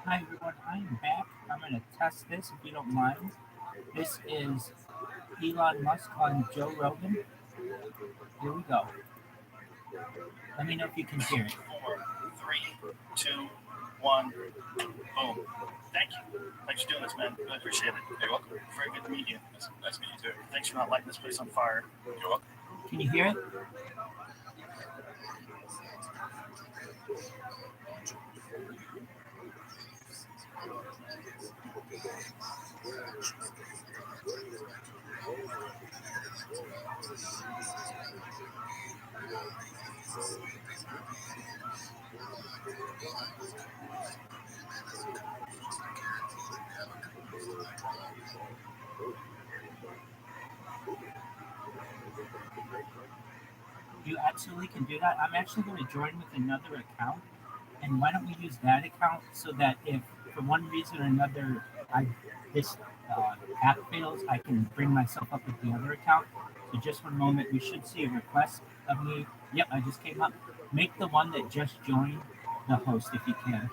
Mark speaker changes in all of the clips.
Speaker 1: Hi everyone, I'm back. I'm going to test this if you don't mind. This is Elon Musk on Joe Rogan. Here we go. Let me know if you can hear it.
Speaker 2: 4, 3, 2, 1, boom. Thank you. Thanks for doing this, man. Really appreciate it. You're welcome. Very good to meet you. Nice to meet you too. Thanks for not lighting this place on fire. You're welcome.
Speaker 1: Can you hear it? You absolutely can do that. I'm actually going to join with another account. And why don't we use that account so that if for one reason or another this app fails, I can bring myself up with the other account. So just one moment, you should see a request of me. Yep, I just came up. Make the one that just joined the host if you can.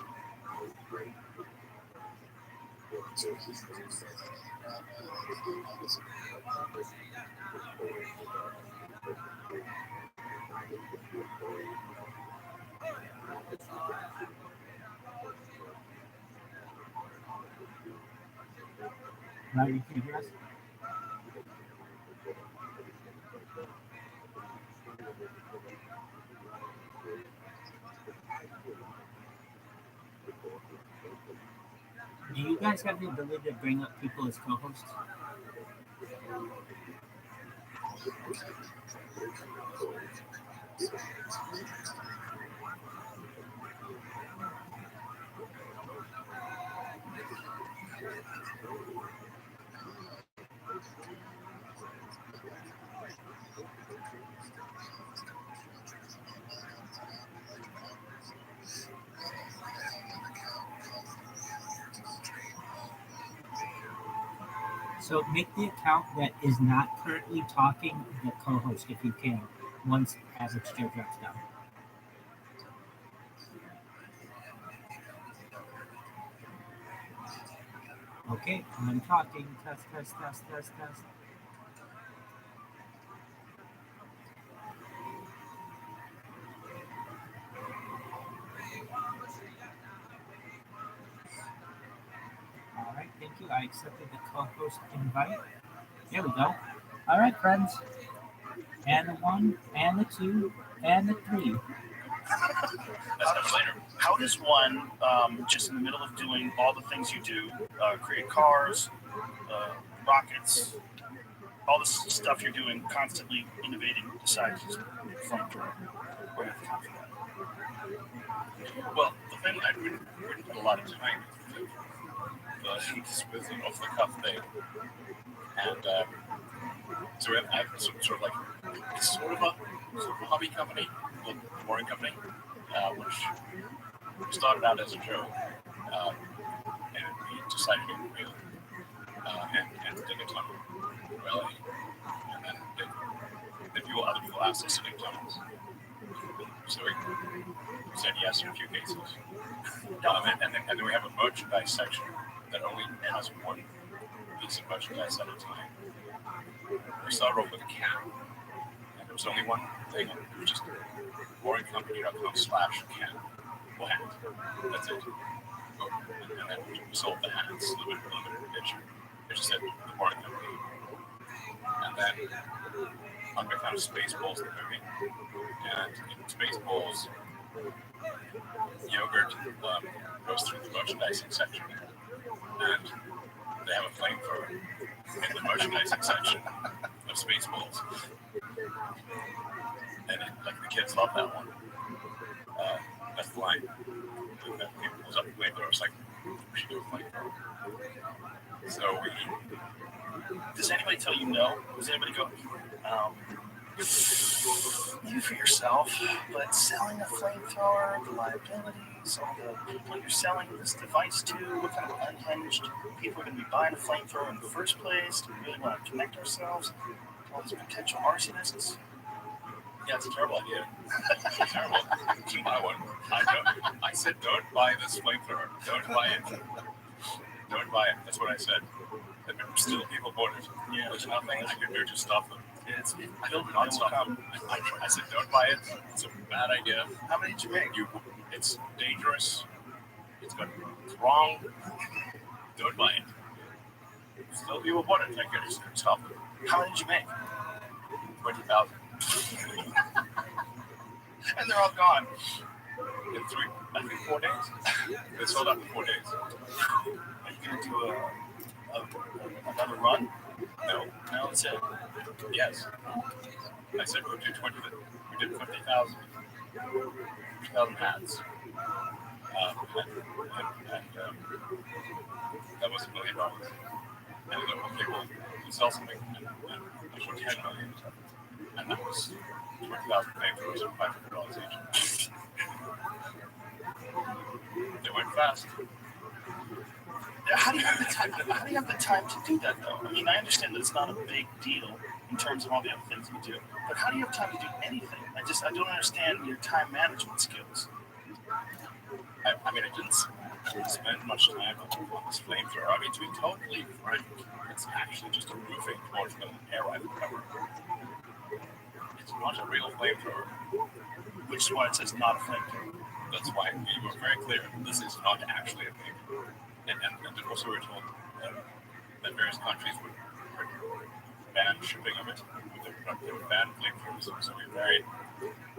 Speaker 1: Now you can hear us? Do you guys have the ability to bring up people as co-hosts? So make the account that is not currently talking the co-host if you can, once Average Joe drops down. Okay, I'm talking. Test, test, test, test, test. All right, thank you. I accepted the co-host invite. There we go. All right, friends. And the 1, and the 2, and the 3.
Speaker 2: That's comes later. How does one, just in the middle of doing all the things you do, create cars, rockets, all this stuff you're doing, constantly innovating, decide to from where you have the time for that? Well, the thing I wouldn't put a lot of time into. He's with an off the cuff thing, and so I have sort of like it's sort of a hobby company, a boring company,
Speaker 3: which started out as a joke, and we decided to get real and dig a tunnel, really. And then other people asked us to dig tunnels. So we said yes in a few cases. And then we have a merchandise section that only has one piece of merchandise at a time. We started off with a can, and there was only one thing. It was just boringcompany.com/can. Hat. That's it. And then we sold the hats, limited edition. They just said the boring company. And then on account of Spaceballs, the movie, and in Spaceballs, yogurt goes through the merchandising section, and they have a flamethrower in the merchandising section of Spaceballs. And the kids love that one. That's the line. That it pulls up the flamethrower. It's like, we should do a flamethrower. So
Speaker 2: does anybody tell you no? Does anybody go, you for yourself, but selling a flamethrower, the liabilities, all the people you're selling this device to, what kind of unhinged people are going to be buying a flamethrower in the first place? Do we really want to connect ourselves to all these potential arsonists?
Speaker 3: yeah, it's a terrible idea. It's terrible. You buy one. I said, don't buy this flamethrower. Don't buy it. Don't buy it. That's what I said. And still people bought it.
Speaker 2: Yeah.
Speaker 3: There's nothing I can do to stop them.
Speaker 2: I
Speaker 3: don't not stop them. I said, don't buy it. It's a bad idea.
Speaker 2: How many did you make?
Speaker 3: It's dangerous. It's wrong. Don't buy it. Still people bought it. I just couldn't stop them.
Speaker 2: How many did you make?
Speaker 3: 20,000.
Speaker 2: And they're all gone.
Speaker 3: In 4 days. They sold out in 4 days.
Speaker 2: Are you going to do another run?
Speaker 3: No,
Speaker 2: That's it.
Speaker 3: Yes. I said we would do 20. We did 50,000 hats. And that was $1 million. And then okay, well, we sell something and for $10 million. And that was 20,000 flamethrowers and $500 each. They went fast.
Speaker 2: How do you have the time to do that, though? I mean, I understand that it's not a big deal in terms of all the other things you do, but how do you have time to do anything? I don't understand your time management skills.
Speaker 3: I mean, I didn't spend much time on this flamethrower. I mean, to be totally frank, it's actually just a roofing torch with an air rifle cover. It's not a real flamethrower.
Speaker 2: Which is why it says not a flamethrower.
Speaker 3: That's why we were very clear. This is not actually a flamethrower. And also we were told that various countries would ban shipping of it. They would ban flamethrowers. So we varied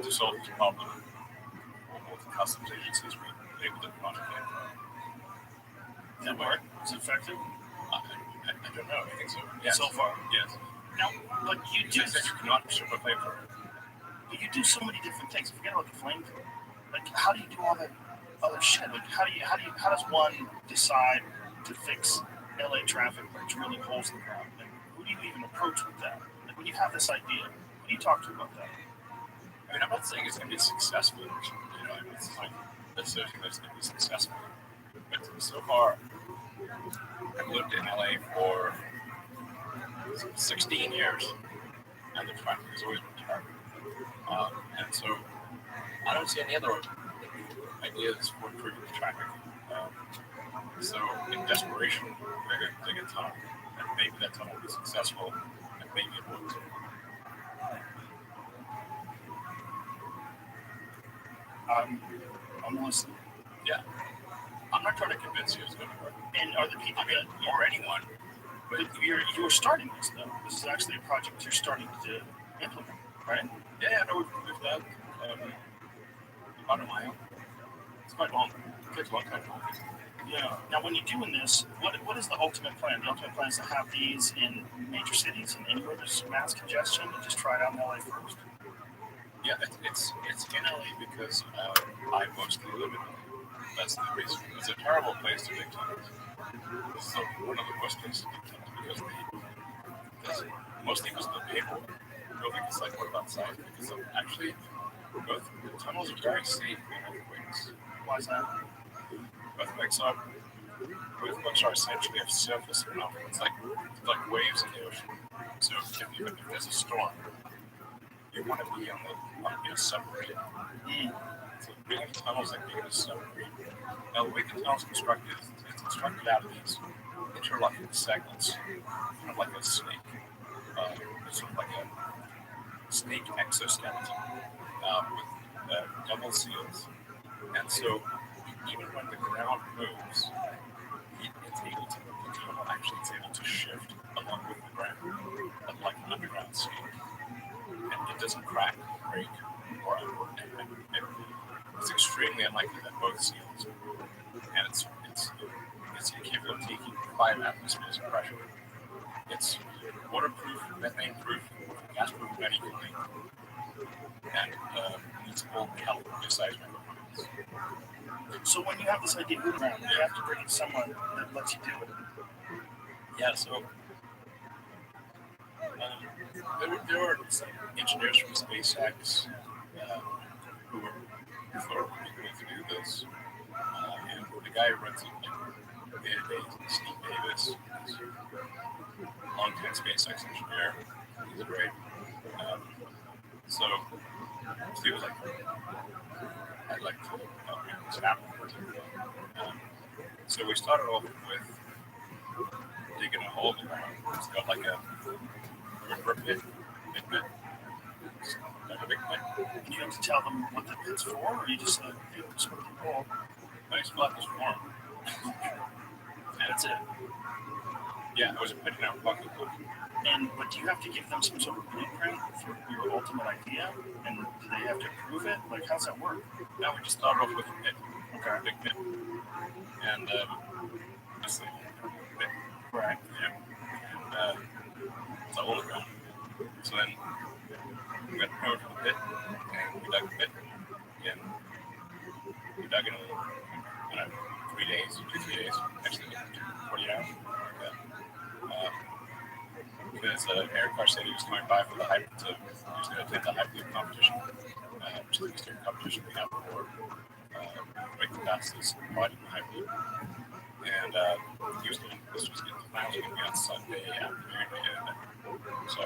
Speaker 3: to solve this problem. With the customs agencies, we labeled it not a flamethrower.
Speaker 2: Did that work? Was it effective?
Speaker 3: I don't know. I think so. Yes.
Speaker 2: So far?
Speaker 3: Yes.
Speaker 2: Now, but you do.
Speaker 3: They said you cannot ship a flamethrower.
Speaker 2: But you do so many different things. Forget about the flamethrower. Like, how do you do all that other shit? Like, how does one decide to fix LA traffic by drilling holes in the ground? Like, who do you even approach with that? Like, when you have this idea, who do you talk to about that?
Speaker 3: I mean, I'm not saying it's going to be successful. It's like asserting that it's going to be successful. But so far, I've lived in LA for 16 years, and the traffic has always been terrible. And so, I don't see any other ideas for improving the traffic. So, in desperation, we're going to dig a tunnel, and maybe that tunnel will be successful, and maybe it won't.
Speaker 2: I'm listening.
Speaker 3: Yeah. I'm not trying to convince you it's going to work.
Speaker 2: And are the people
Speaker 3: or anyone.
Speaker 2: But you're starting this, though. This is actually a project you're starting to implement, right?
Speaker 3: Yeah, no, we've done about a mile. It's quite long. It takes a long time.
Speaker 2: Yeah. Now, when you're doing this, what is the ultimate plan? The ultimate plan is to have these in major cities and anywhere there's mass congestion and just try it out in LA first.
Speaker 3: Yeah, it's in LA because I mostly live in LA. That's the reason. It's a terrible place to dig tunnels. It's one of the worst places to dig tunnels because mostly because of the paperwork. I don't think it's like what about size because actually both tunnels are very safe in earthquakes.
Speaker 2: Why is that?
Speaker 3: Earthquakes are essentially a surface phenomenon. It's like waves in the ocean. So if there's a storm, you want to be on a submarine. So being in tunnels like being in a submarine. Now the way the tunnel's constructed is it's constructed out of these interlocking segments, kind of like a snake. It's sort of like a snake exoskeleton with double seals. And so even when the ground moves, the tunnel actually is able to shift along with the ground, like an underground snake. And it doesn't crack, break, or it's extremely unlikely that both seals, and it's capable of taking 5 atmospheres of pressure. It's waterproof, methane-proof, gas-proof many things, and needs all help with seismic components.
Speaker 2: So when you have this idea of ground, you have to bring in someone that lets you do it.
Speaker 3: Yeah, so there were some engineers from SpaceX who were going to do this. And the guy who runs it day-to-day, Steve Davis, he's a long-time SpaceX engineer. He's great. So Steve was like, I'd like to help make this happen. So we started off with digging a hole in the ground. It's got like a river pit, big pit. Like a big pit.
Speaker 2: And you have to tell them what the pit's for, or you just hey, just put the hole.
Speaker 3: I just felt this warm.
Speaker 2: And that's it.
Speaker 3: Yeah, it was a picking out bucket.
Speaker 2: But do you have to give them some sort of blueprint for your ultimate idea? And do they have to approve it? Like, how's that work?
Speaker 3: Now we just started off with a pit.
Speaker 2: Okay.
Speaker 3: Big pit. And just a pit.
Speaker 2: Right.
Speaker 3: Yeah. And it's a hole in the ground. So then we got over to the pit and we dug the pit. And we dug it in 3 days, 2-3 days, actually 40 hours. Because Eric said he was coming by for the hype he was going to attend the hype competition, which is the exterior competition we have for breaking past this body in the hype loop. And this was going to be on Sunday afternoon. So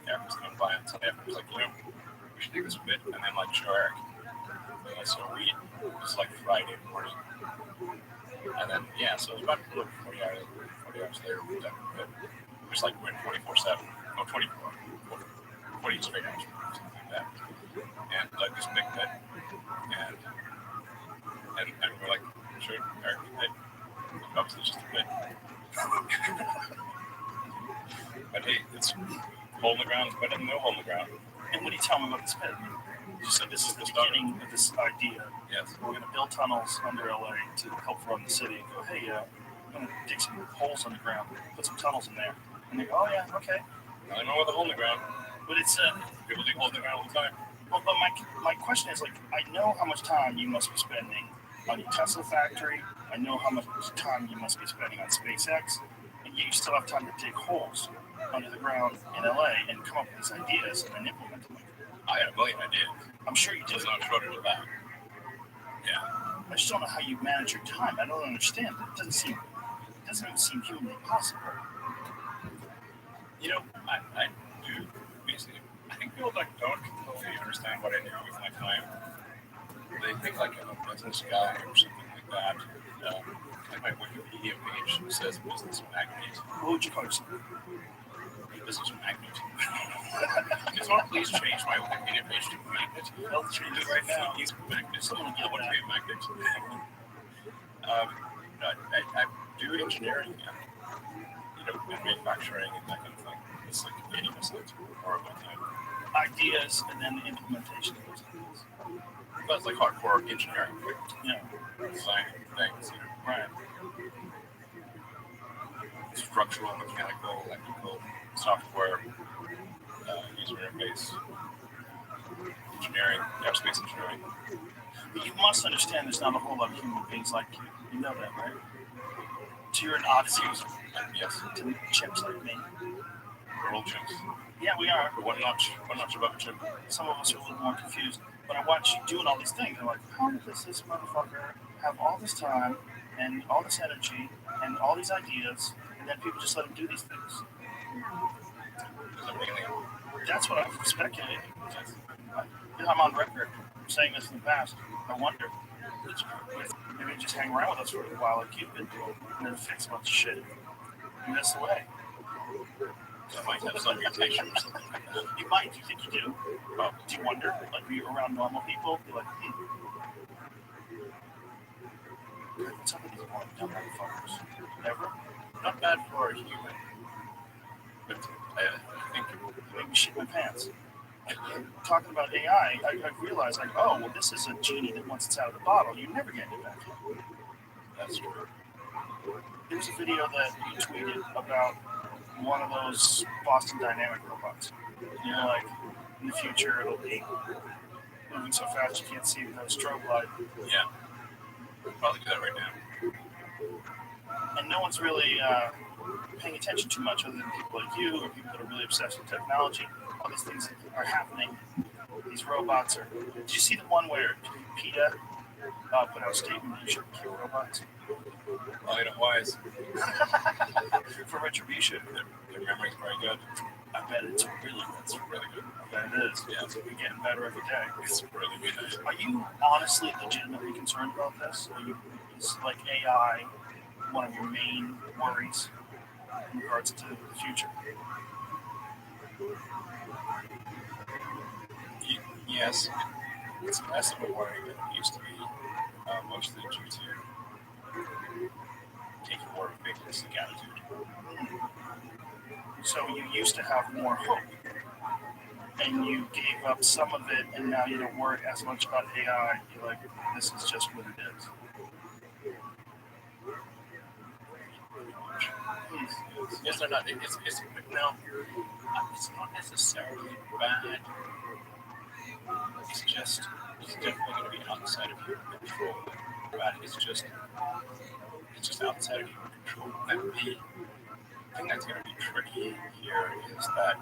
Speaker 3: Eric was coming by on Sunday afternoon. He was like, we should take this bit and then show Eric. So it was like Friday morning. And then, so it was about 40 hours later, we done it. It was like we're 24/7, no 24, 40 straight hours, something like that. And this big pit. And we're like, sure, Eric, pit. Obviously, it's just a pit. But hey, it's hole in the ground, it's better than no hole in the ground.
Speaker 2: And what do you tell them about this pit? You said this is the beginning of this idea.
Speaker 3: Yes.
Speaker 2: We're going to build tunnels under LA to help run the city. And go, hey, I'm going to dig some holes on the ground, put some tunnels in there. And they go, oh, yeah, okay.
Speaker 3: Nothing wrong with a hole in the ground.
Speaker 2: But it's
Speaker 3: people dig holes in the ground all the time.
Speaker 2: Well, but my question is, I know how much time you must be spending on your Tesla factory. I know how much time you must be spending on SpaceX. And you still have time to dig holes under the ground in LA and come up with these ideas and then implement them.
Speaker 3: I had a million ideas.
Speaker 2: I'm sure you did.
Speaker 3: It's not shorter than that. Yeah.
Speaker 2: I just don't know how you manage your time. I don't understand. It doesn't even seem humanly possible.
Speaker 3: I do basically. I think people don't completely understand what I do with my time. They think I'm a business guy or something like that. Like my Wikipedia page says business magnate.
Speaker 2: What would you call yourself?
Speaker 3: Business magnate. Can someone please change my Wikipedia page to magnet?
Speaker 2: I'll change it right now.
Speaker 3: He's a magnet. Someone want to be a magnet. I do engineering and manufacturing and that kind of thing. It's like 80% more of my time.
Speaker 2: Ideas and then the implementation of those ideas.
Speaker 3: That's like hardcore engineering, designing things,
Speaker 2: Right.
Speaker 3: Structural, mechanical, electrical, software, user interface, engineering, aerospace engineering.
Speaker 2: But you must understand there's not a whole lot of human beings like you. You know that, right? So you're an odyssey user.
Speaker 3: Yes.
Speaker 2: To chimps like me.
Speaker 3: We're all chimps.
Speaker 2: Yeah, we are.
Speaker 3: We're one notch above a chimp.
Speaker 2: Some of us are a little more confused. But I watch you doing all these things. I'm like, how does this motherfucker have all this time and all this energy and all these ideas, and then people just let him do these things? That's what I've speculated. I'm on record saying this in the past. I wonder if maybe just hang around with us for a while like you've been doing, and then fix a bunch of shit and miss away.
Speaker 3: So I might have some mutation or something like that.
Speaker 2: You might. Do you think you do? Do you wonder? Like, when you're around normal people, you're like, some of these dumb motherfuckers. Never?
Speaker 3: Not bad for a human, but I think
Speaker 2: Make me shit my pants. Talking about AI, I realized, like, oh, well, this is a genie that once it's out of the bottle, you never get it back.
Speaker 3: that's true.
Speaker 2: There was a video that you tweeted about one of those Boston Dynamic robots. You know, like, in the future, it'll be moving so fast you can't see without a strobe light.
Speaker 3: Yeah. We'll probably do that right now.
Speaker 2: And no one's really paying attention too much, other than people like you or people that are really obsessed with technology. All these things are happening. These robots are. Did you see the one where PETA put out a statement that you shouldn't kill robots?
Speaker 3: Well, you know, wise.
Speaker 2: For retribution.
Speaker 3: Their memory's very good.
Speaker 2: I bet it's really good. I bet it is.
Speaker 3: Yeah.
Speaker 2: It's getting better every day.
Speaker 3: It's really good.
Speaker 2: Are you honestly legitimately concerned about this? Is like AI one of your main worries in regards to the future?
Speaker 3: Yes, it's less of a worry than it used to be, mostly due to taking more of a fatalistic attitude.
Speaker 2: So you used to have more hope, and you gave up some of it, and now you don't worry as much about AI. You're like, this is just what it is.
Speaker 3: Yes, they're not. It's no. It's not necessarily bad. It's definitely going to be outside of your control. Bad. It's just outside of your control. And the thing that's going to be tricky here is that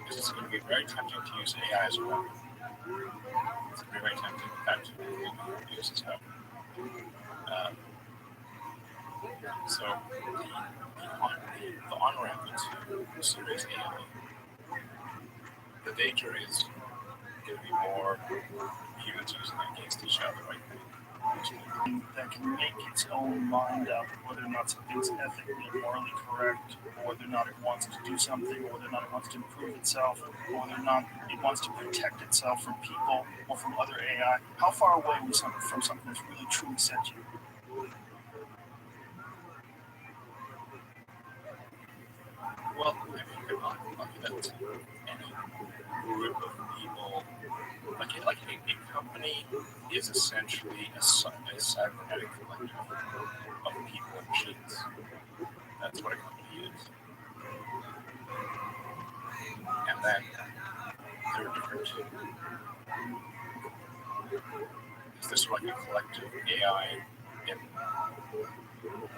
Speaker 3: it's going to be very tempting to use AI as a weapon. It's going to be very tempting. In fact, it will be used as a weapon. So the on-ramp to serious AI, the danger is going to be more humans using it against each other, right?
Speaker 2: That can make its own mind up whether or not something's ethically or morally correct, or whether or not it wants to do something, or whether or not it wants to improve itself, or whether or not it wants to protect itself from people or from other AI. How far away are we from something that's really truly sentient?
Speaker 3: Well, I mean, you're not lucky that any group of people, like a company is essentially a cybernetic collective of people and machines. That's what a company is. And then there are different. Is this like a collective AI in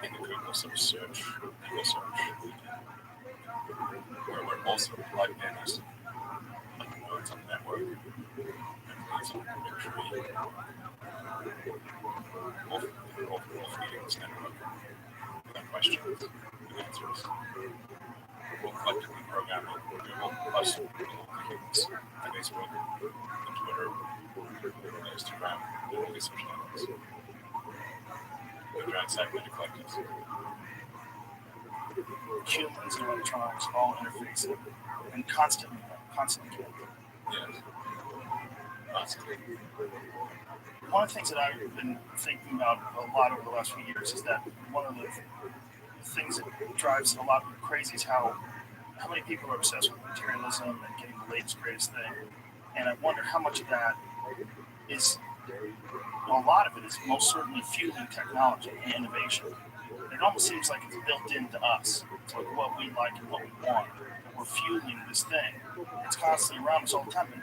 Speaker 3: the Google search, where we're also plugged in as like nodes on the network, and nodes on the tree, both feeding this network with questions and answers. We'll collectively program it. Google plus humans, the Facebook, the Twitter, the Instagram, and all these social networks. They're giant cybernetic collectives.
Speaker 2: Humans and electronics all interface and constantly connected.
Speaker 3: Yes. Constantly.
Speaker 2: One of the things that I've been thinking about a lot over the last few years is that one of the things that drives a lot of people crazy is how many people are obsessed with materialism and getting the latest, greatest thing. And I wonder how much of that is, well, a lot of it is most certainly fueling technology and innovation. It almost seems like it's built into us. It's like what we like and what we want. We're fueling this thing. It's constantly around us all the time. And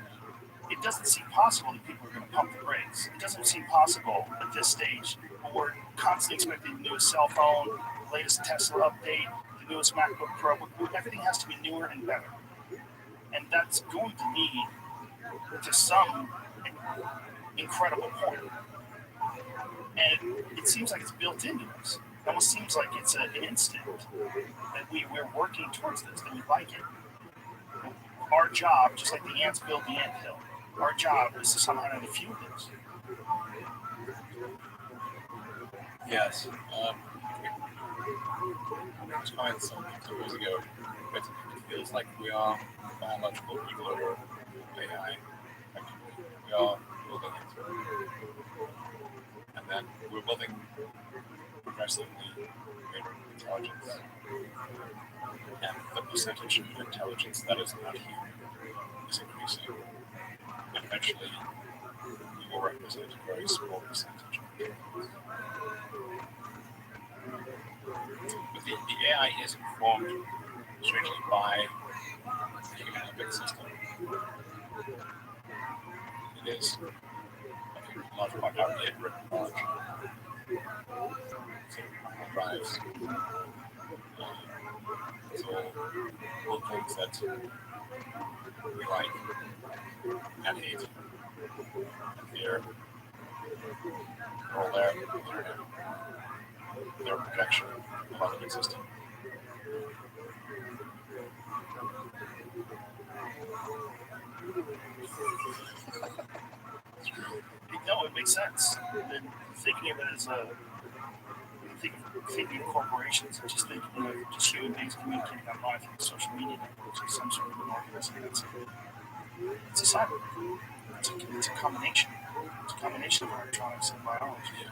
Speaker 2: it doesn't seem possible that people are going to pump the brakes. It doesn't seem possible at this stage. We're constantly expecting the newest cell phone, the latest Tesla update, the newest MacBook Pro. Everything has to be newer and better. And that's going to lead to some incredible point. And it seems like it's built into us. It almost seems like it's an instinct that we're working towards this, that we like it. Our job, just like the ants build the anthill, our job is to somehow fuel this.
Speaker 3: Yes. I was trying some years ago, but it feels like we are biological people over AI. We are building it. And then we're building progressively greater intelligence. And the percentage of intelligence that is not human is increasing. And eventually, we will represent a very small percentage of intelligence. But the AI is informed, strangely, by the human epic system. It is, I think, a large part already written large. So it drives. It's all things that we like and hate and fear. They're all there. They're a projection of our living system.
Speaker 2: No, it makes sense. And thinking of it as thinking of corporations, and just thinking of just human beings communicating online through social media networks or some sort of an organization. It's a cyber. It's a combination. It's a combination of electronics and biology.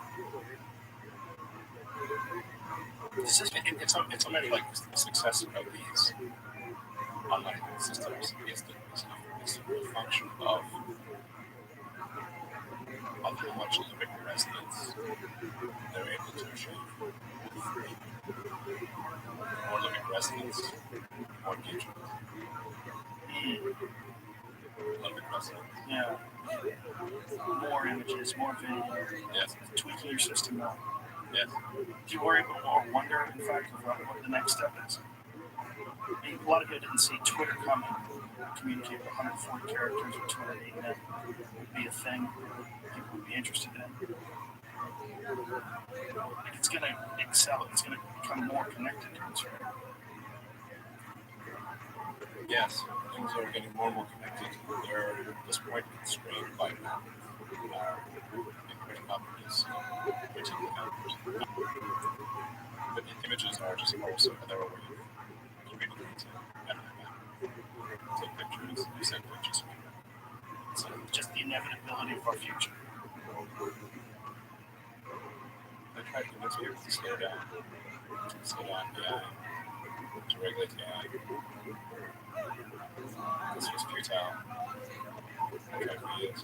Speaker 3: It's almost like the success of these online systems is the function of how much living resonance they're able to achieve. More living resonance, more engagement. Living resonance.
Speaker 2: Yeah. More images, more video.
Speaker 3: Yes.
Speaker 2: Tweaking your system more.
Speaker 3: Yes.
Speaker 2: Do you worry about or wonder, in fact, what the next step is? I mean, a lot of people didn't see Twitter coming, communicate with 140 characters or 280 that would be a thing people would be interested in. It's going to excel. It's going to become more connected to us.
Speaker 3: Yes, things are getting more and more connected. They're at this point constrained by input properties, particular numbers. But the images are just also another way of communicating better than that. Take pictures, you send pictures.
Speaker 2: So just the inevitability of our future.
Speaker 3: I try to convince people to slow down AI, to regulate AI. This was futile. I tried for years.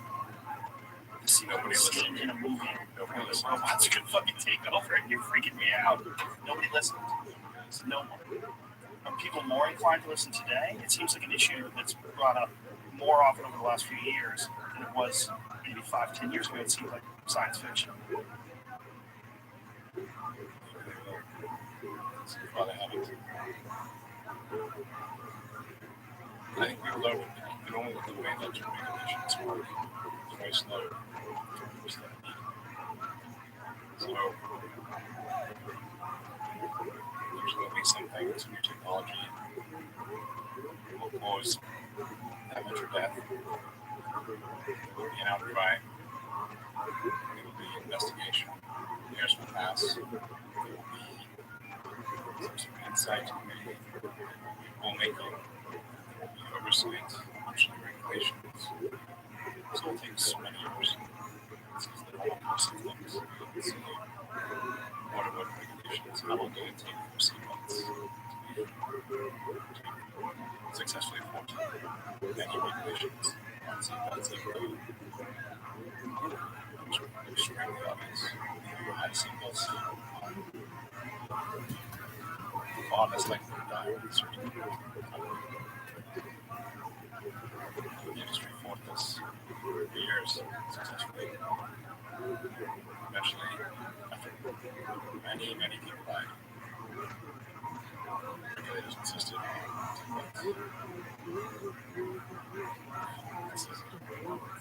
Speaker 2: See, nobody listened in a movie. Nobody listened. Robots are gonna fucking take over, and you're freaking me out. Nobody listened. No one. Are people more inclined to listen today? It seems like an issue that's brought up more often over the last few years than it was maybe 5-10 years ago. It seemed like science fiction.
Speaker 3: Well, I haven't. I think we've learned the way that regulations work is very slow. So there's going to be some things, new technology will cause damage or death. There will be an outcry. There will be investigation. Years will pass. There will be some sort of insight. We'll make oversight, actually regulations. This all takes many years. This is the normal course of things. Let's see what about regulations. How long did it take for sequence to be successfully enforced? Many regulations on sequence include extremely obvious. You had sequence on a selected diaries or the industry fought this for years successfully. Eventually, after many people died, regulators insisted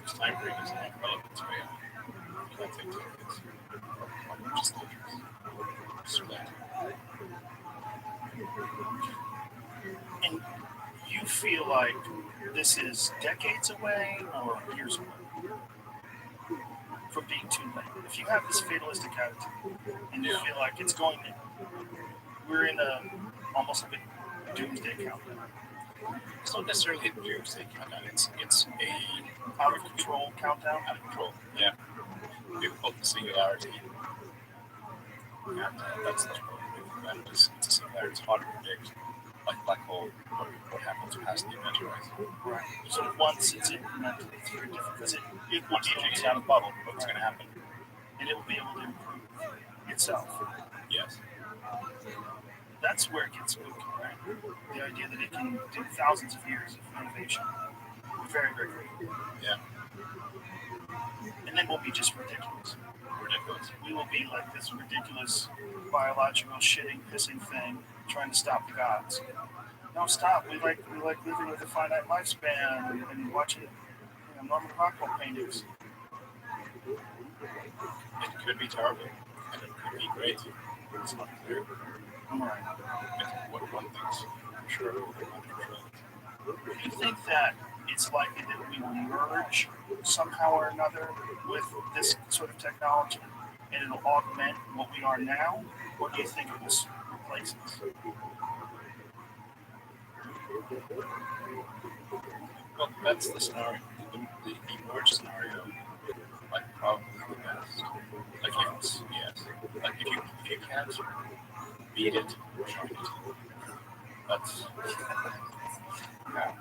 Speaker 3: this time period is not relevant to AI. You can't take tickets on legislatures. Select.
Speaker 2: And you feel like this is decades away or years away from being too late? If you have this fatalistic attitude and you feel like it's going to, we're in a almost like a doomsday countdown.
Speaker 3: It's not necessarily a doomsday countdown. It's a
Speaker 2: Out of control countdown.
Speaker 3: out of control. Yeah, we've both the singularity, and that's the problem. It's a singularity. It's hard to predict. Like black hole, what happens past the event horizon?
Speaker 2: Right. So once it's implemented, it's very different because it will
Speaker 3: Once
Speaker 2: be
Speaker 3: you
Speaker 2: able
Speaker 3: get
Speaker 2: to,
Speaker 3: out of the bubble, what's going to happen?
Speaker 2: and it will be able to improve itself.
Speaker 3: Yes.
Speaker 2: That's where it gets spooky, right? The idea that it can do thousands of years of innovation. Very, very great.
Speaker 3: Yeah.
Speaker 2: And then we'll be just ridiculous.
Speaker 3: Ridiculous.
Speaker 2: We will be like this ridiculous biological shitting, pissing thing trying to stop the gods. No, stop. We like living with a finite lifespan and watching Norman Rockwell paintings.
Speaker 3: It could be terrible, and it could be great. It's not clear.
Speaker 2: Right.
Speaker 3: What one thinks, for sure, under control.
Speaker 2: Do you think that it's likely that we will merge somehow or another with this sort of technology and it'll augment what we are now? Or do you think it will replace us?
Speaker 3: Well, that's the scenario. The merge scenario, like probably the best. Like yes, like if you can't beat it, join it. That's yeah.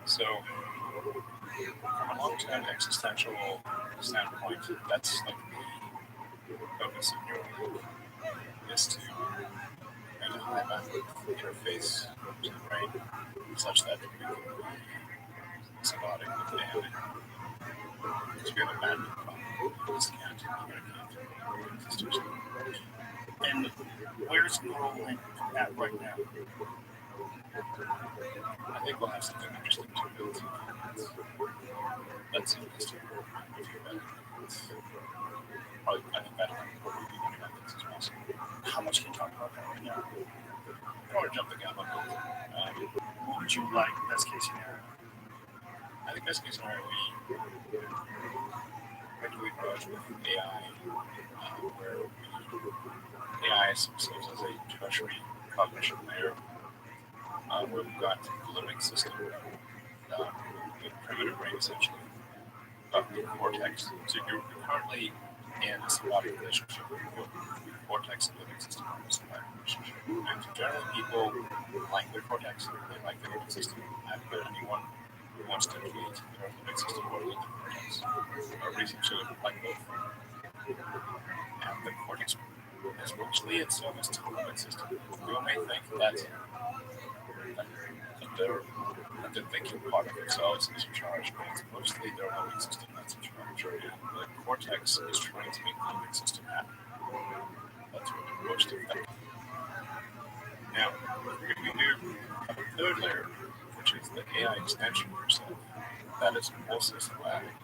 Speaker 3: So from a long-term existential standpoint, that's like the focus of your work is to make a high bandwidth interface to the brain such that we can be symbiotic with AI. Because we have a bandwidth problem. We just can't communicate with systems.
Speaker 2: And where's Neuralink at right now?
Speaker 3: I think we'll have something interesting to build. That's interesting. Probably, I think that'll be one of things as possible.
Speaker 2: How much can you talk about that right now?
Speaker 3: I don't want to jump the gun on it.
Speaker 2: What would you like, best case scenario?
Speaker 3: I think best case scenario we regularly merge with AI, where AI serves as a tertiary cognition layer, where we've got the limbic system, the primitive brain essentially, the cortex. So you're currently in a symbiotic relationship with the cortex and limbic system in a symbiotic relationship. And generally people like their cortex, they like their limbic system. I haven't heard anyone who wants to create their limbic system or the cortex. Everybody seems to like both. And the cortex is mostly in service to the limbic system. People may think that the thinking part of themselves is in charge, but it's mostly their limbic system that's in charge. And the cortex is trying to make the limbic system happen. That's what most of them. Now, we do have a third layer, which is the AI extension yourself. That is also symbiotic.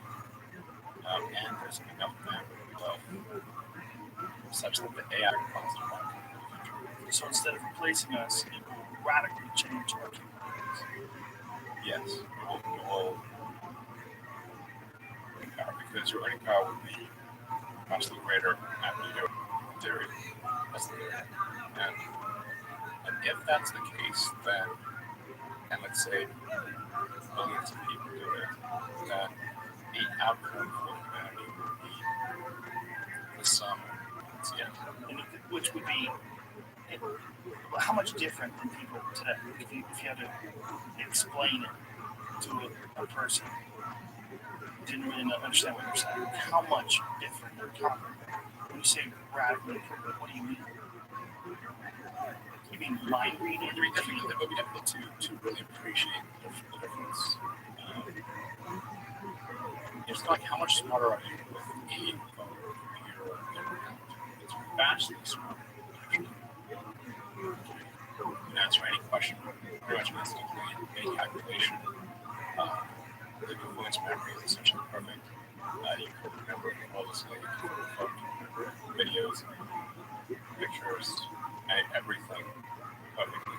Speaker 3: And there's enough bandwidth such that the AI can positive market in the future.
Speaker 2: So instead of replacing us, it will radically change our capabilities.
Speaker 3: Yes, it will because your earning power will be vastly greater after you do it in theory. That's the theory. And if that's the case, then, and let's say millions of people do it, then the outcome for humanity would be the sum of its yet.
Speaker 2: And which would be how much different than people today? If you had to explain it to a person who didn't really understand what you're saying, how much different you're talking about? When you say radically improved, what do you mean? You mean mind reading?
Speaker 3: It would be difficult to really appreciate the difference. It's like how much smarter are you with a phone, computer, or internet? It's vastly smarter. answer any question pretty much instantly, any calculation. The influence memory is essentially perfect. You can remember all this, like, videos, pictures, and everything perfectly.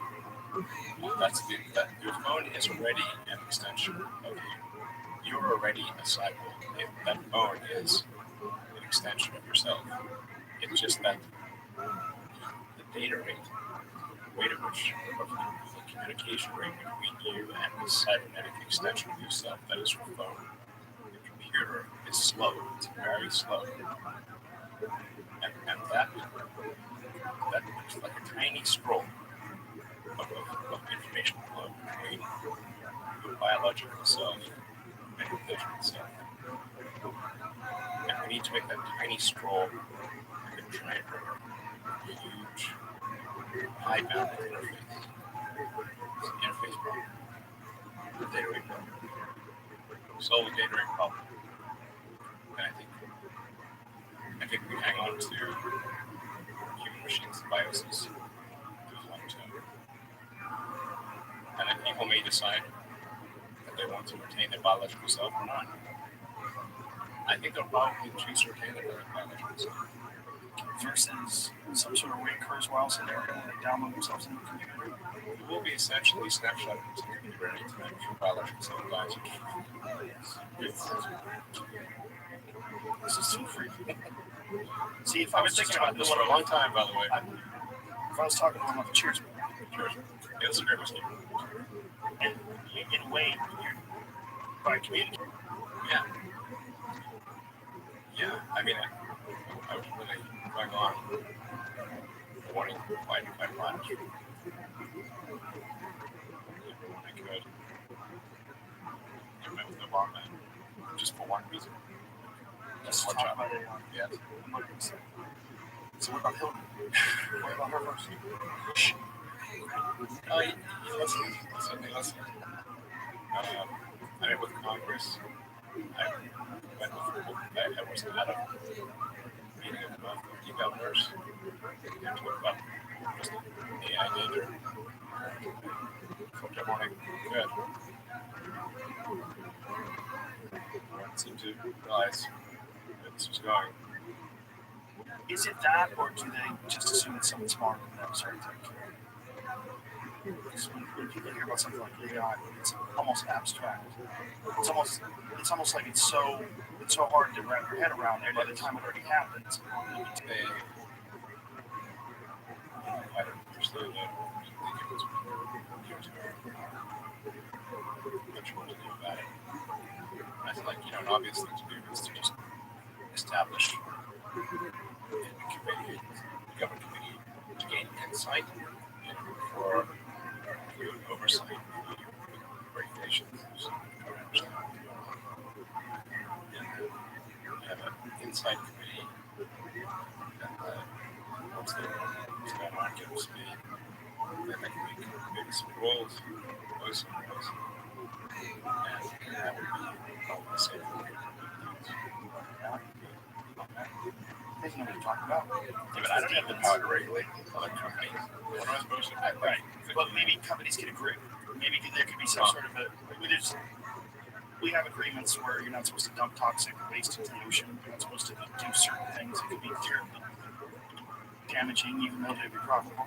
Speaker 3: That your phone is already an extension of you. You're already a cyborg. If that phone is an extension of yourself. It's just that the data rate, the rate at which the communication rate between you and the cybernetic extension of yourself, that is your phone, your computer, is slow. It's very slow. And that is like a tiny scroll of information flow between your biological self and your digital self. And we need to make that tiny scroll like a giant river, a huge, high-bounded interface. It's an interface problem. The data rate problem. Solve the data rate problem. And I think we hang on to human machine symbiosis for the long term. And then people may decide that they want to retain their biological self or not. I think they'll probably choose to retain their biological self.
Speaker 2: Versus some sort of wait Kurzweil scenario where they download themselves into the computer.
Speaker 3: It will be essentially snapshot into the computer anytime your biological self dies.
Speaker 2: This is too freaky. See, if
Speaker 3: I've
Speaker 2: I
Speaker 3: been
Speaker 2: was
Speaker 3: thinking
Speaker 2: just
Speaker 3: about this for a long time, by the way.
Speaker 2: if I was talking to one of the cheers,
Speaker 3: Sure. Yeah, it's a great whiskey.
Speaker 2: and in a way, you're by communicating.
Speaker 3: Yeah. Yeah, I mean, I was really going on wanting quite much. When I could. I met with Obama just for one reason.
Speaker 2: Just
Speaker 3: one
Speaker 2: talk
Speaker 3: job.
Speaker 2: about it.
Speaker 3: Yeah.
Speaker 2: So what about Hillary? What about her first?
Speaker 3: Oh, you listen. Listen. I met with Congress. I was at a meeting of about 50 governors and talked about just AI danger. From morning, good. Everyone seemed to realize where this was going.
Speaker 2: Is it that, or do they just assume it's someone smarter than them starting to take care of it? Because when people hear about something like AI, it's almost abstract. It's almost like it's so hard to wrap your head around. And by the time it already happens,
Speaker 3: They I don't understand that. I think it was years ago. Not sure what to do about it. And I feel like, an obvious thing to do is to just establish a committee, a government committee, to gain insight for good oversight of regulations. So I don't understand what's going on. And have an insight committee that once they know what's going on, give them speed. Then they can make maybe some rules, propose some rules, and that would be probably the same for
Speaker 2: there's nothing to talk about.
Speaker 3: Yeah, but I don't have the power to regulate other companies. What am I supposed to do?
Speaker 2: Right. But maybe companies can agree. Maybe there could be some sort of we have agreements where you're not supposed to dump toxic waste into the ocean. You're not supposed to do certain things. It could be terribly damaging, even though they'd be profitable.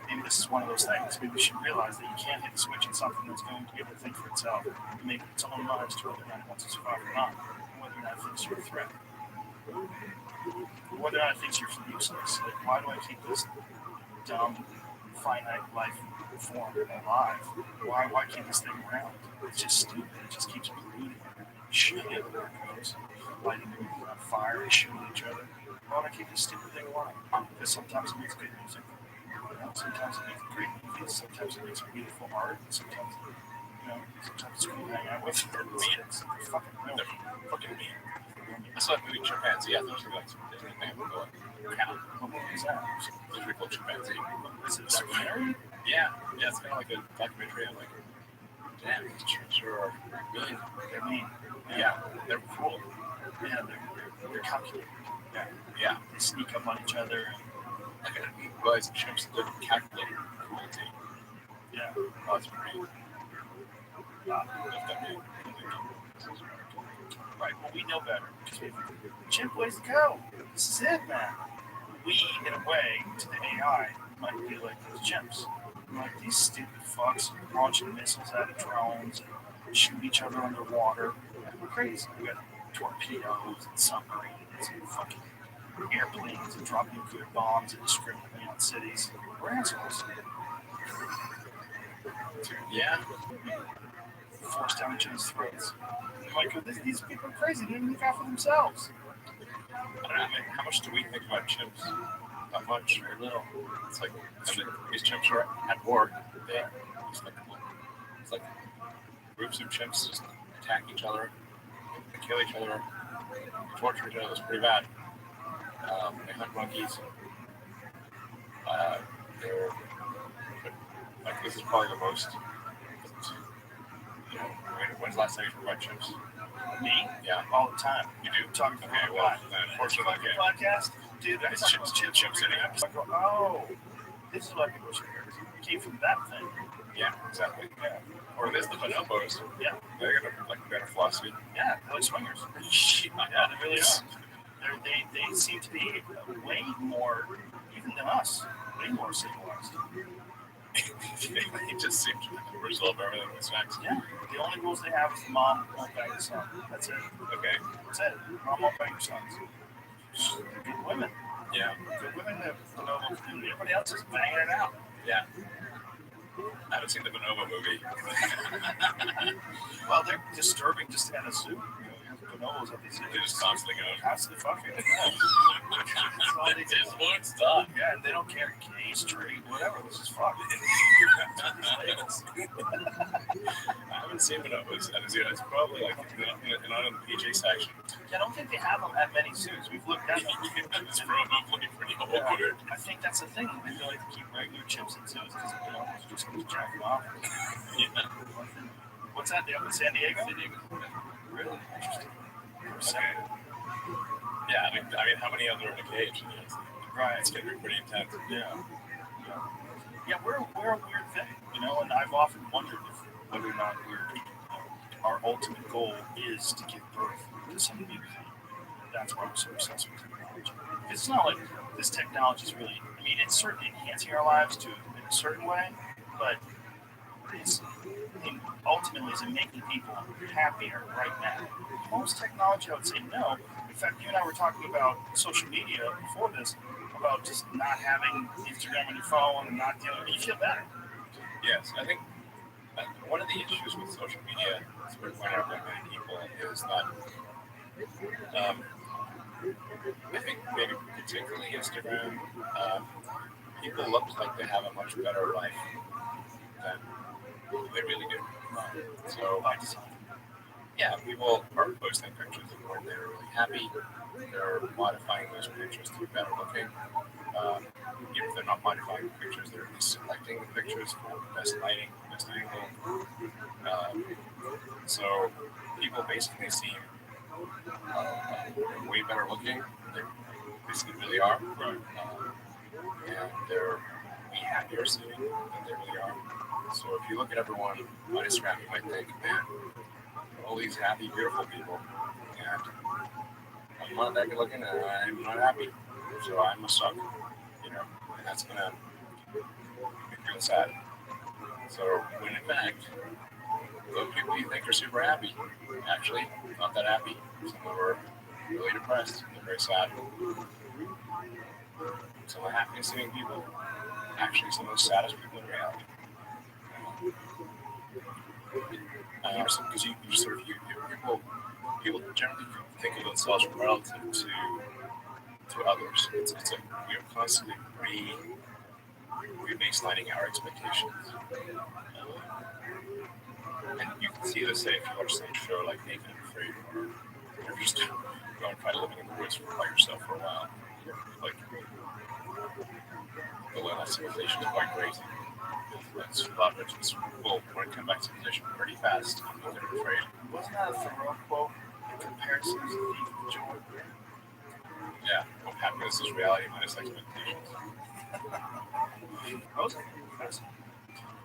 Speaker 2: Maybe this is one of those things. Maybe we should realize that you can't hit the switch on something that's going to be able to think for itself and make its own lives to whether or not it wants to survive or not, and whether or not it thinks you're a threat. Whether or not it thinks you're useless. Like, why do I keep this dumb, finite life form alive? Why keep this thing around? It's just stupid. It just keeps polluting, shooting everywhere it goes, lighting everything on fire, and shooting each other. Why do I keep this stupid thing alive? Because sometimes it makes good music. Sometimes it makes great movies. Sometimes it makes beautiful art. Sometimes, sometimes it's cool to hang out with. It's fucking
Speaker 3: They're fucking mean. I saw that movie Chimpanzee. I thought it was like some Disney thing.
Speaker 2: What movie is that?
Speaker 3: It's really called Chimpanzee.
Speaker 2: Is it a documentary?
Speaker 3: Yeah, it's kind of like a documentary. I'm like, damn, these chimps are really,
Speaker 2: They're mean.
Speaker 3: yeah, they're cruel.
Speaker 2: Yeah, they're calculated.
Speaker 3: Yeah,
Speaker 2: They sneak up on each other.
Speaker 3: like I didn't realize chimps live calculated cruelty.
Speaker 2: Yeah.
Speaker 3: Oh, it's pretty.
Speaker 2: Right. Well, we know better. Chimp ways to go. This is it, man. We, in a way, to the AI, might be like those chimps. Like these stupid fucks launching missiles out of drones and shoot each other underwater. We're crazy. We got torpedoes and submarines and fucking airplanes and drop nuclear bombs indiscriminately on cities. We're assholes.
Speaker 3: Yeah.
Speaker 2: Force down each other's throats. Like, these people are crazy. They didn't look out for themselves.
Speaker 3: I don't know, how much do we think about chimps? Not much, very little. It's like, these chimps are at war. It's like groups of chimps just attack each other, they kill each other, they torture each other. It's pretty bad. They hunt monkeys. They're, like, this is probably the most. You know, when's the last time you heard about chimps?
Speaker 2: Me?
Speaker 3: Yeah.
Speaker 2: All the time.
Speaker 3: You do?
Speaker 2: Talking
Speaker 3: Okay,
Speaker 2: about
Speaker 3: well,
Speaker 2: what?
Speaker 3: unfortunately,
Speaker 2: This podcast? Dude,
Speaker 3: it's chimps in it.
Speaker 2: I go, oh, this is what people should hear. It came from that thing.
Speaker 3: Yeah, exactly.
Speaker 2: Yeah.
Speaker 3: Or there's the bonobos.
Speaker 2: Yeah.
Speaker 3: They got like better philosophy.
Speaker 2: Yeah, they're like swingers. Yeah, they really are. They seem to be way more, even than us, way more civilized.
Speaker 3: They just seem to resolve everything with sex.
Speaker 2: Yeah. The only rules they have is mom won't bang the son. That's it.
Speaker 3: Okay.
Speaker 2: That's it. Mom won't bang your sons. They're good women.
Speaker 3: Yeah.
Speaker 2: Good women in the noble community. Everybody else is banging it out.
Speaker 3: Yeah. I haven't seen the Bonobo movie.
Speaker 2: Well, they're disturbing just at a zoo. You know, bonobos at these zoos.
Speaker 3: They're just constantly going.
Speaker 2: Constantly fucking. That's all they do.
Speaker 3: Just won't stop.
Speaker 2: Yeah, and they don't care case, trade, whatever. This is fuck.
Speaker 3: I haven't seen bonobos. It's probably like not in the PG section.
Speaker 2: I don't think they have them at many zoos. We've looked at them.
Speaker 3: It's probably pretty
Speaker 2: Yeah,
Speaker 3: awkward.
Speaker 2: I think that's the thing. They like to keep regular chips in zoos because bonobos just going to jack them off.
Speaker 3: Yeah.
Speaker 2: What's that? They up in San Diego? Really? Interesting.
Speaker 3: Okay. Yeah, I mean, how many other in a cage?
Speaker 2: Right.
Speaker 3: It's going to be pretty intense.
Speaker 2: Yeah. Yeah, we're a weird thing, you know, and I've often wondered whether or not our ultimate goal is to give birth to some new thing. That's why we're so obsessed with technology. It's not like this technology is really, I mean, it's certainly enhancing our lives in a certain way, but it's ultimately is it making people happier right now. Most technology, I would say no. In fact, you and I were talking about social media before this, about just not having Instagram on your phone and not dealing with it. You feel better.
Speaker 3: Yes, I think one of the issues with social media, as we point out by many people, is that I think maybe particularly Instagram, people look like they have a much better life than they really do. So, yeah, people are posting pictures of when they're really happy. They're modifying those pictures to be better looking. Even if they're not modifying the pictures, they're at least selecting the pictures for the best lighting, best angle. So people basically seem way better looking. They basically really are. And they're way happier seeming than they really are. So if you look at everyone on Instagram, you might think, man, all these happy, beautiful people, and I'm not that good looking, and I'm not happy, so I must suck, you know, and that's gonna make me feel sad. So when in fact, those people you think are super happy, actually not that happy. Some of them are really depressed, they're very sad. Some of the happiest seeming people, actually some of the saddest people in reality. Because you just sort of people generally think of themselves relative to others. It's like we are constantly re-baselining our expectations. And you can see this, say, if you watch some show like Naked and Afraid, or if you just go and try living in the woods by yourself for a while, like the level of civilization is quite crazy. It's a lot of it will come back to civilization pretty fast. I'm not afraid.
Speaker 2: Wasn't that a Thoreau quote? The comparisons of the joy.
Speaker 3: Yeah, well, happiness is reality minus expectations.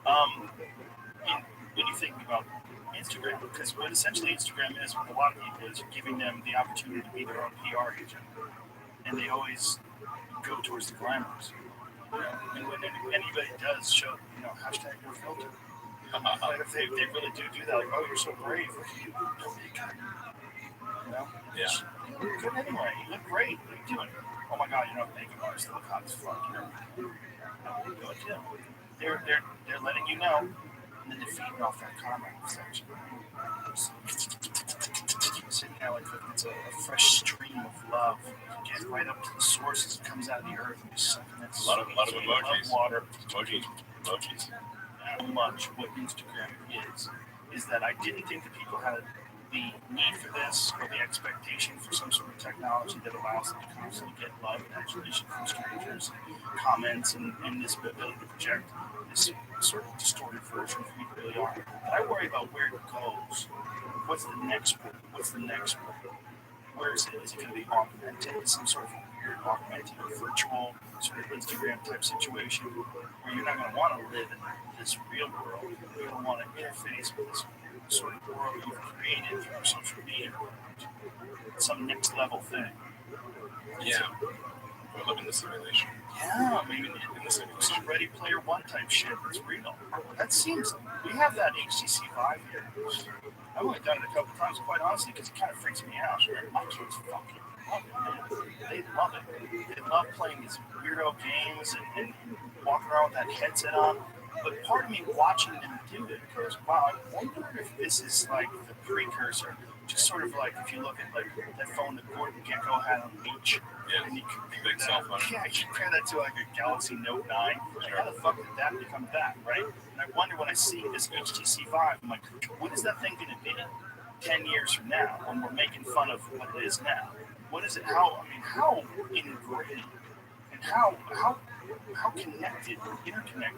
Speaker 2: When you think about Instagram, because what essentially Instagram is with a lot of people is giving them the opportunity to be their own PR agent, and they always go towards the glamours. And when anybody does show, hashtag no filter. But if they really do that, like, oh, you're so brave, look at you, no makeup.
Speaker 3: Yeah.
Speaker 2: You look good anyway. You look great. What are you doing? Oh my God, you're not makeup artist. You look hot as fuck. Go too. They're letting you know, and then they're feeding off that comment section. Sitting there like it's a fresh stream of love. You get right up to the source as it comes out of the earth and just sucking that
Speaker 3: A lot of emojis.
Speaker 2: Water.
Speaker 3: Emojis.
Speaker 2: How much what Instagram is that I didn't think that people had the need for this or the expectation for some sort of technology that allows them to constantly get love and adulation from strangers, comments, and this ability to project this sort of distorted version of who you really are. But I worry about where it goes. What's the next one? Where is it? Is it going to be augmented? Some sort of weird augmented or virtual sort of Instagram type situation where you're not going to want to live in this real world. You're going to want to interface with this sort of world you've created through social media. Some next level thing.
Speaker 3: Yeah. We're living the simulation.
Speaker 2: Yeah, maybe some Ready Player One type shit that's real. That seems, we have that HTC Vive here. I've only done it a couple times, quite honestly, because it kind of freaks me out. My kids fucking love it, man. They love it. They love playing these weirdo games and walking around with that headset on. But part of me watching them do it goes, wow, I wonder if this is like the precursor. Just sort of like if you look at like that phone that Gordon Gekko had on the beach.
Speaker 3: Yeah,
Speaker 2: and you compare
Speaker 3: big
Speaker 2: that,
Speaker 3: cell phone.
Speaker 2: Yeah, you compare that to like a Galaxy Note 9.
Speaker 3: Sure.
Speaker 2: How the fuck did that become that, right? And I wonder when I see this HTC Vive, I'm like, what is that thing going to be 10 years from now when we're making fun of what it is now? What is it? How ingrained and how connected, interconnected